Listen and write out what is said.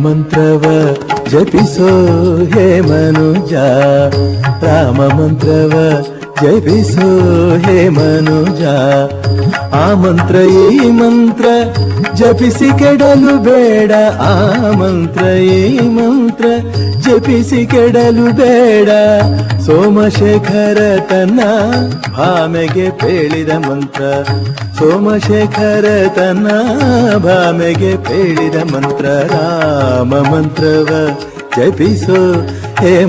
ಮಂತ್ರವ ಜಪಿಸೋ ಹೇ ಮನುಜ, ರಾಮ ಮಂತ್ರವ ಜಪಿಸೋ ಹೇ ಮನುಜ. ಆ ಮಂತ್ರ ಈ ಮಂತ್ರ ಜಪಿಸಿ ಕೆಡಲು ಬೇಡ, ಆ ಮಂತ್ರ ಈ ಮಂತ್ರ ಜಪಿಸಿ ಕೆಡಲು ಬೇಡ. ಸೋಮಶೇಖರ ತನ್ನ ಭಾಮೆಗೆ ಪೇಳಿದ ಮಂತ್ರ, ಸೋಮಶೇಖರ ತನ್ನ ಭಾಮೆಗೆ ಪೇಳಿದ ಮಂತ್ರ. ರಾಮ ಮಂತ್ರವ ಜಪಿಸೋ ಹೇ